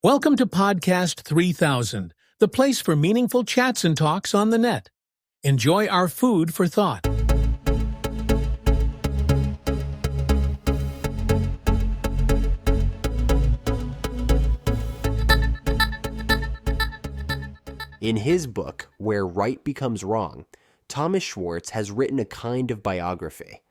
Welcome to Podcast 3000, the place for meaningful chats and talks on the net. Enjoy our food for thought. In his book, Where Right Becomes Wrong, Thomas Schwarz has written a kind of biography.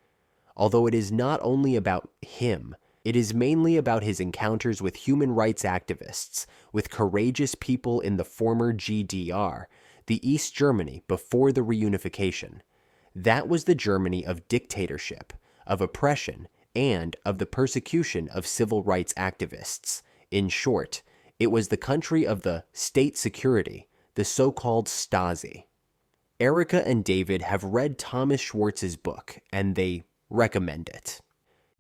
Although it is not only about him, it is mainly about his encounters with human rights activists, with courageous people in the former GDR, the East Germany before the reunification. That was the Germany of dictatorship, of oppression, and of the persecution of civil rights activists. In short, it was the country of the state security, the so-called Stasi. Erica and David have read Thomas Schwarz's book, and they recommend it.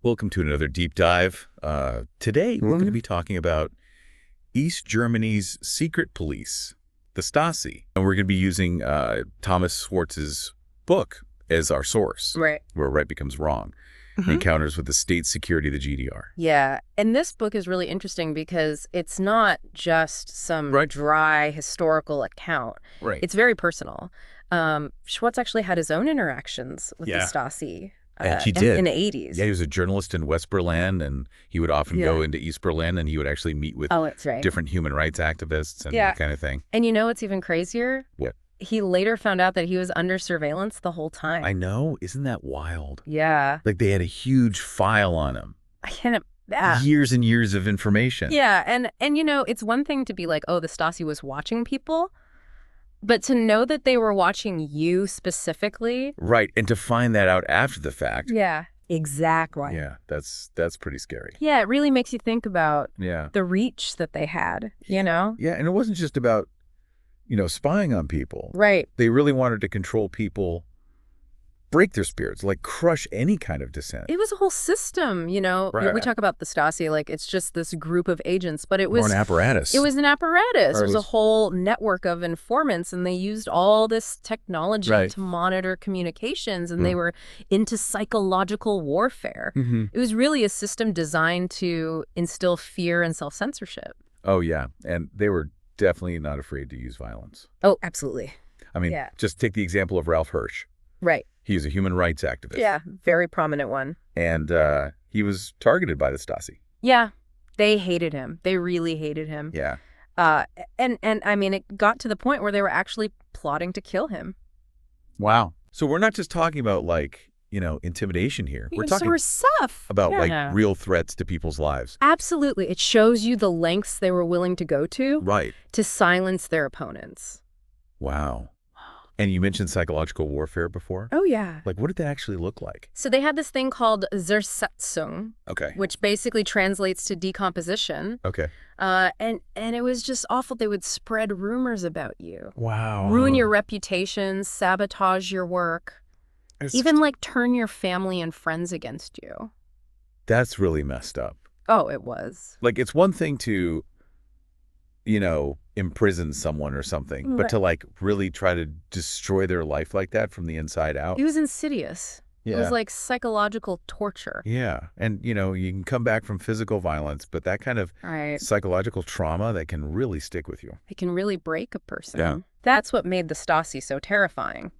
Welcome to another deep dive. Today, we're going to be talking about East Germany's secret police, the Stasi. And we're going to be using Thomas Schwarz's book as our source. Right. Where Right Becomes Wrong. Encounters with the state security of the GDR. Yeah. And this book is really interesting because it's not just some dry historical account. Right. It's very personal. Schwarz actually had his own interactions with the Stasi. And he did. In the 80s. Yeah, he was a journalist in West Berlin, and he would often go into East Berlin, and he would actually meet with different human rights activists and that kind of thing. And you know what's even crazier? What? He later found out that he was under surveillance the whole time. I know. Isn't that wild? Yeah. Like they had a huge file on him. I can't... Years and years of information. Yeah, and you know, it's one thing to be like, oh, the Stasi was watching people, but to know that they were watching you specifically. Right, and to find that out after the fact. Yeah, exactly. Yeah, that's pretty scary. Yeah, it really makes you think about the reach that they had, you know? Yeah, and it wasn't just about, spying on people. Right. They really wanted to control people, break their spirits, like crush any kind of dissent. It was a whole system, you know. Right. We talk about the Stasi like it's just this group of agents, but it was... Or an apparatus. It was an apparatus. It was a whole network of informants, and they used all this technology to monitor communications, and they were into psychological warfare. It was really a system designed to instill fear and self-censorship. Oh, yeah. And they were definitely not afraid to use violence. Oh, absolutely. I mean, just take the example of Ralph Hirsch. Right. He was a human rights activist. Yeah, very prominent one. And he was targeted by the Stasi. Yeah, they hated him. They really hated him. Yeah. And I mean, it got to the point where they were actually plotting to kill him. Wow. So we're not just talking about, like, intimidation here. We're talking about real threats to people's lives. Absolutely. It shows you the lengths they were willing to go to to silence their opponents. Wow. And you mentioned psychological warfare before? Oh, yeah. Like, what did that actually look like? So they had this thing called Zersetzung, which basically translates to decomposition. Okay. And it was just awful. They would spread rumors about you. Wow. Ruin your reputation, sabotage your work, even like turn your family and friends against you. That's really messed up. Oh, it was. Like, it's one thing to, imprison someone or something, but to like really try to destroy their life like that from the inside out. It was insidious. Yeah. It was like psychological torture. Yeah. And, you can come back from physical violence, but that kind of psychological trauma that can really stick with you. It can really break a person. Yeah. That's what made the Stasi so terrifying.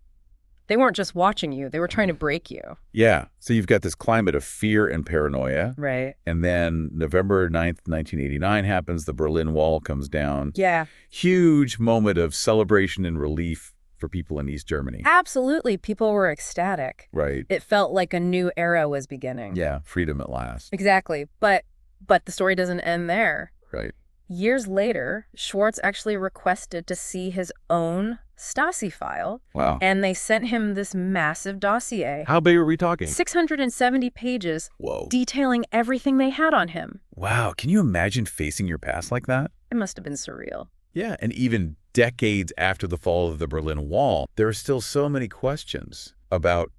They weren't just watching you. They were trying to break you. Yeah. So you've got this climate of fear and paranoia. Right. And then November 9th, 1989 happens. The Berlin Wall comes down. Yeah. Huge moment of celebration and relief for people in East Germany. Absolutely. People were ecstatic. Right. It felt like a new era was beginning. Yeah. Freedom at last. Exactly. But the story doesn't end there. Right. Years later, Schwarz actually requested to see his own Stasi file. Wow. And they sent him this massive dossier. How big are we talking? 670 pages. Whoa. Detailing everything they had on him. Wow. Can you imagine facing your past like that? It must have been surreal. Yeah. And even decades after the fall of the Berlin Wall, there are still so many questions about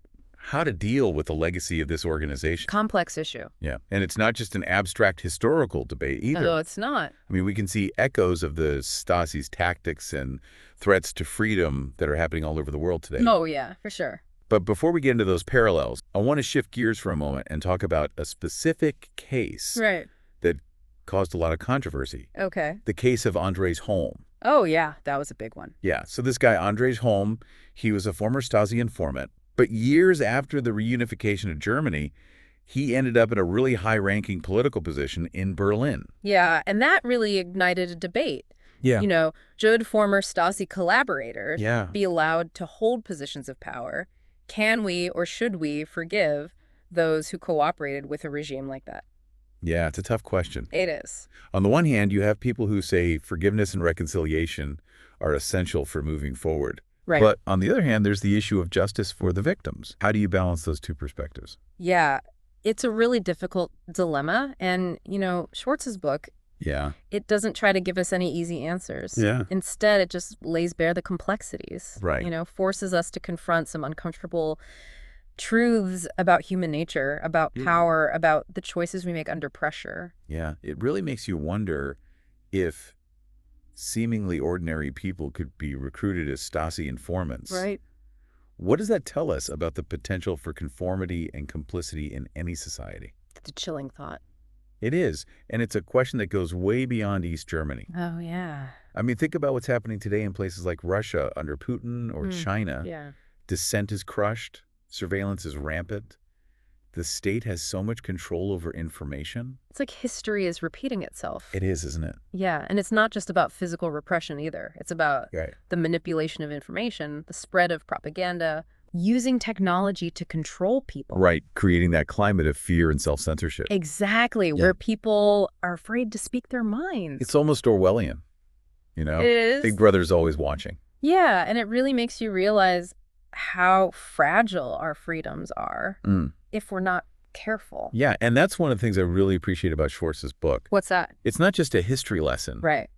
how to deal with the legacy of this organization. Complex issue. Yeah. And it's not just an abstract historical debate either. No, it's not. I mean, we can see echoes of the Stasi's tactics and threats to freedom that are happening all over the world today. Oh, yeah, for sure. But before we get into those parallels, I want to shift gears for a moment and talk about a specific case that caused a lot of controversy. Okay. The case of Andres Holm. Oh, yeah, that was a big one. Yeah, so this guy, Andres Holm, he was a former Stasi informant, but years after the reunification of Germany, he ended up in a really high-ranking political position in Berlin. Yeah, and that really ignited a debate. Yeah. You know, should former Stasi collaborators Yeah. be allowed to hold positions of power? Can we or should we forgive those who cooperated with a regime like that? Yeah, it's a tough question. It is. On the one hand, you have people who say forgiveness and reconciliation are essential for moving forward. Right. But on the other hand, there's the issue of justice for the victims. How do you balance those two perspectives? Yeah, it's a really difficult dilemma. And, you know, Schwartz's book, Yeah. it doesn't try to give us any easy answers. Yeah. Instead, it just lays bare the complexities. Right. You know, forces us to confront some uncomfortable truths about human nature, about power, about the choices we make under pressure. Yeah. It really makes you wonder if seemingly ordinary people could be recruited as Stasi informants. Right. What does that tell us about the potential for conformity and complicity in any society? It's a chilling thought. It is. And it's a question that goes way beyond East Germany. Oh, yeah. I mean, think about what's happening today in places like Russia under Putin or China. Yeah. Dissent is crushed. Surveillance is rampant. The state has so much control over information. It's like history is repeating itself. It is, isn't it? Yeah, and it's not just about physical repression either. It's about Right. the manipulation of information, the spread of propaganda, using technology to control people. Right, creating that climate of fear and self-censorship. Exactly, where people are afraid to speak their minds. It's almost Orwellian, you know? It is. Big Brother's always watching. Yeah, and it really makes you realize how fragile our freedoms are if we're not careful. Yeah, and that's one of the things I really appreciate about Schwartz's book. What's that? It's not just a history lesson. Right.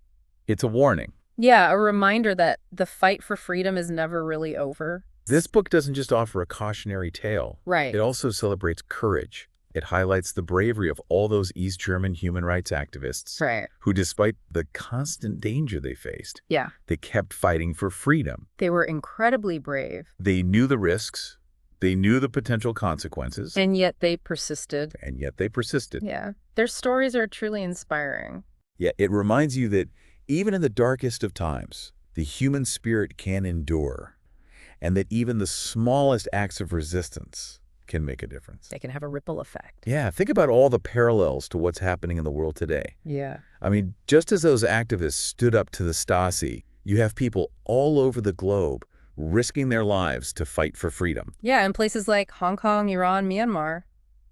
It's a warning. Yeah, a reminder that the fight for freedom is never really over. This book doesn't just offer a cautionary tale. Right. It also celebrates courage. It highlights the bravery of all those East German human rights activists Right. who, despite the constant danger they faced, Yeah. they kept fighting for freedom. They were incredibly brave. They knew the risks. They knew the potential consequences. And yet they persisted. And yet they persisted. Yeah. Their stories are truly inspiring. Yeah, it reminds you that even in the darkest of times, the human spirit can endure, and that even the smallest acts of resistance can make a difference. They can have a ripple effect. Yeah, think about all the parallels to what's happening in the world today. Yeah. I mean, just as those activists stood up to the Stasi, you have people all over the globe risking their lives to fight for freedom. Yeah, in places like Hong Kong, Iran, Myanmar.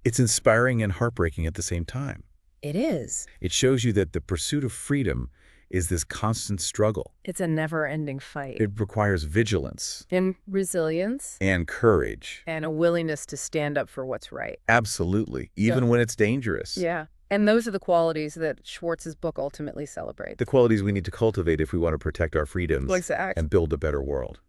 It's inspiring and heartbreaking at the same time. It is. It shows you that the pursuit of freedom is this constant struggle. It's a never-ending fight. It requires vigilance And resilience. and courage. And a willingness to stand up for what's right. Absolutely, even when it's dangerous. Yeah. And those are the qualities that Schwartz's book ultimately celebrates. The qualities we need to cultivate if we want to protect our freedoms Exactly. and build a better world.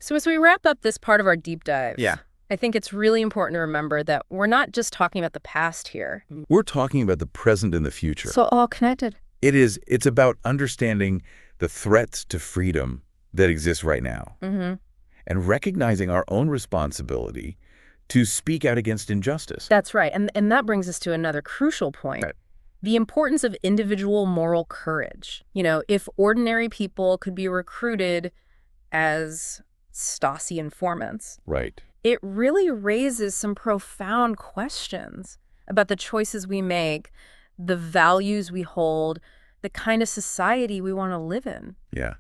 So as we wrap up this part of our deep dive, Yeah. I think it's really important to remember that we're not just talking about the past here. We're talking about the present and the future. So all connected. It's about understanding the threats to freedom that exist right now and recognizing our own responsibility to speak out against injustice. That's right. And that brings us to another crucial point. Right. The importance of individual moral courage. You know, if ordinary people could be recruited as Stasi informants, Right. it really raises some profound questions about the choices we make, the values we hold, the kind of society we want to live in. Yeah.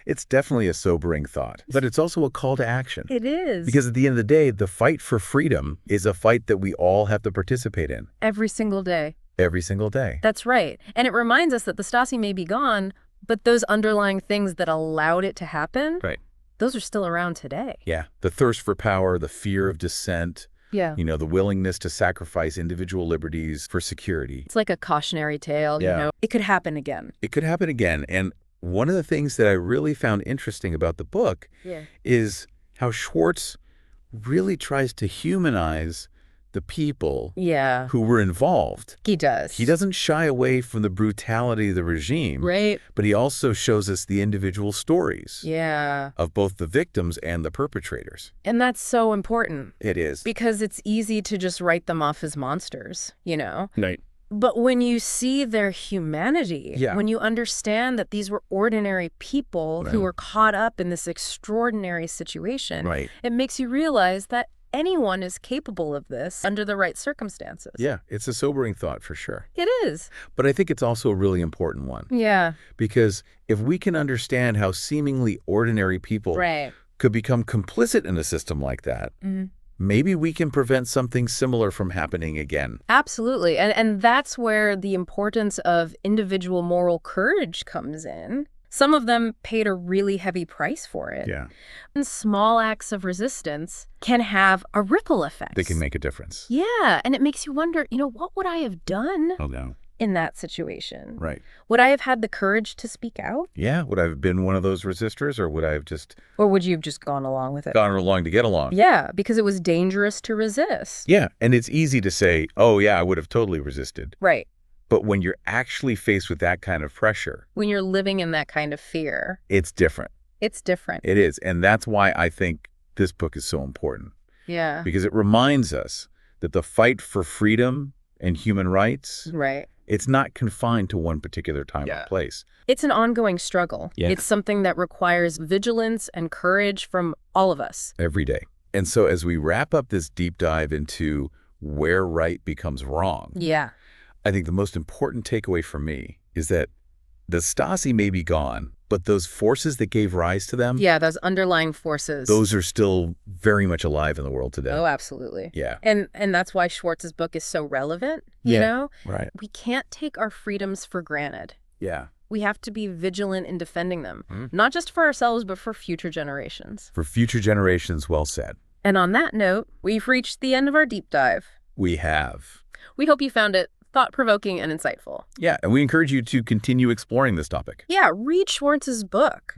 It's definitely a sobering thought, but it's also a call to action. It is. Because at the end of the day, the fight for freedom is a fight that we all have to participate in. Every single day. Every single day. That's right. And it reminds us that the Stasi may be gone, but those underlying things that allowed it to happen, Right. those are still around today. Yeah. The thirst for power, the fear of dissent, Yeah. you know, the willingness to sacrifice individual liberties for security. It's like a cautionary tale, Yeah. you know. It could happen again. It could happen again. And one of the things that I really found interesting about the book is how Schwartz really tries to humanize the people Yeah. who were involved. He does. He doesn't shy away from the brutality of the regime, Right. but he also shows us the individual stories Yeah. of both the victims and the perpetrators. And that's so important It is. because it's easy to just write them off as monsters, you know. Right. But when you see their humanity, Yeah. when you understand that these were ordinary people who were caught up in this extraordinary situation, it makes you realize that anyone is capable of this under the right circumstances. Yeah, it's a sobering thought for sure. It is. But I think it's also a really important one. Yeah. Because if we can understand how seemingly ordinary people could become complicit in a system like that, maybe we can prevent something similar from happening again. Absolutely. And that's where the importance of individual moral courage comes in. Some of them paid a really heavy price for it. Yeah. And small acts of resistance can have a ripple effect. They can make a difference. Yeah. And it makes you wonder, what would I have done in that situation? Right. Would I have had the courage to speak out? Yeah. Would I have been one of those resistors, or would I have just... Or would you have just gone along with it? Gone along to get along. Yeah, because it was dangerous to resist. Yeah. And it's easy to say, oh, yeah, I would have totally resisted. Right. But when you're actually faced with that kind of pressure... When you're living in that kind of fear... It's different. It's different. It is. And that's why I think this book is so important. Yeah. Because it reminds us that the fight for freedom and human rights... It's not confined to one particular time or place. It's an ongoing struggle. Yeah. It's something that requires vigilance and courage from all of us. Every day. And so as we wrap up this deep dive into where right becomes wrong... Yeah. I think the most important takeaway for me is that the Stasi may be gone, but those forces that gave rise to them... Yeah, those underlying forces. Those are still very much alive in the world today. Oh, absolutely. Yeah. And that's why Schwartz's book is so relevant, you know? Right. We can't take our freedoms for granted. Yeah. We have to be vigilant in defending them, not just for ourselves, but for future generations. For future generations, well said. And on that note, we've reached the end of our deep dive. We have. We hope you found it thought-provoking and insightful. Yeah, and we encourage you to continue exploring this topic. Yeah, read Schwartz's book.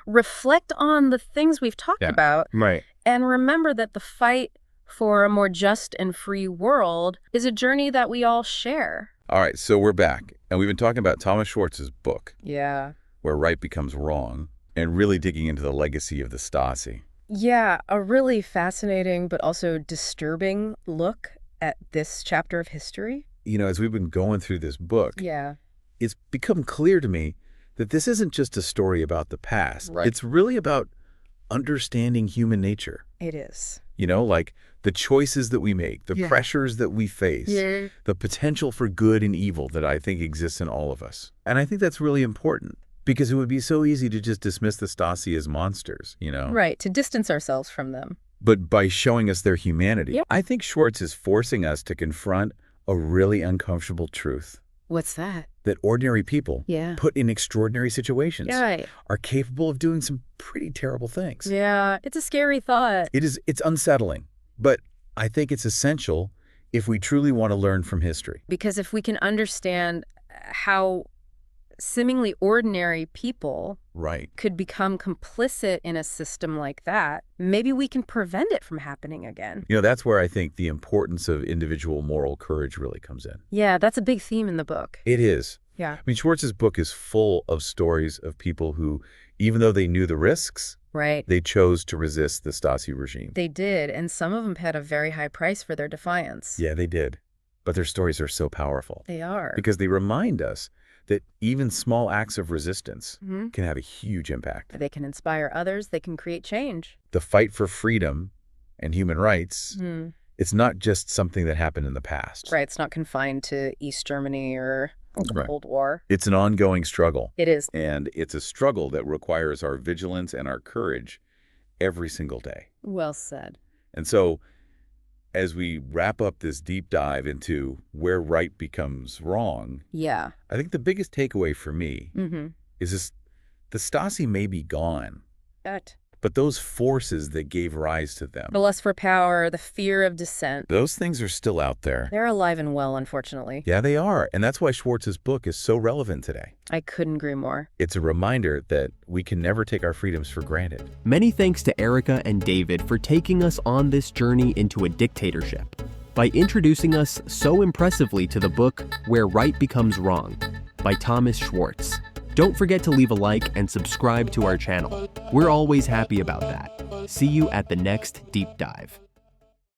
Reflect on the things we've talked about. Right. And remember that the fight for a more just and free world is a journey that we all share. All right, so we're back. And we've been talking about Thomas Schwartz's book, Yeah. Where Right Becomes Wrong, and really digging into the legacy of the Stasi. Yeah, a really fascinating but also disturbing look at this chapter of history. As we've been going through this book, Yeah. it's become clear to me that this isn't just a story about the past. Right. It's really about understanding human nature. It is. Like the choices that we make, the pressures that we face, the potential for good and evil that I think exists in all of us. And I think that's really important because it would be so easy to just dismiss the Stasi as monsters, Right, to distance ourselves from them. But by showing us their humanity, Yep. I think Schwartz is forcing us to confront a really uncomfortable truth. What's that? That ordinary people put in extraordinary situations Right. are capable of doing some pretty terrible things. Yeah, it's a scary thought. It's unsettling, but I think it's essential if we truly want to learn from history. Because if we can understand how seemingly ordinary people Right. could become complicit in a system like that, maybe we can prevent it from happening again. That's where I think the importance of individual moral courage really comes in. Yeah, that's a big theme in the book. It is. Yeah. I mean, Schwartz's book is full of stories of people who, even though they knew the risks, Right. they chose to resist the Stasi regime. They did, and some of them had a very high price for their defiance. Yeah, they did. But their stories are so powerful. They are. Because they remind us that even small acts of resistance can have a huge impact. They can inspire others. They can create change. The fight for freedom and human rights, it's not just something that happened in the past. Right. It's not confined to East Germany or the Cold War. It's an ongoing struggle. It is. And it's a struggle that requires our vigilance and our courage every single day. Well said. And so as we wrap up this deep dive into where right becomes wrong, Yeah. I think the biggest takeaway for me is this: the Stasi may be gone, but those forces that gave rise to them, The lust for power, the fear of dissent, those things are still out there. they're alive and well, unfortunately. Yeah, they are. And that's why Schwartz's book is so relevant today. I couldn't agree more. It's a reminder that we can never take our freedoms for granted. Many thanks to Erica and David for taking us on this journey into a dictatorship by introducing us so impressively to the book Where Right Becomes Wrong by Thomas Schwarz. Don't forget to leave a like and subscribe to our channel. We're always happy about that. See you at the next deep dive.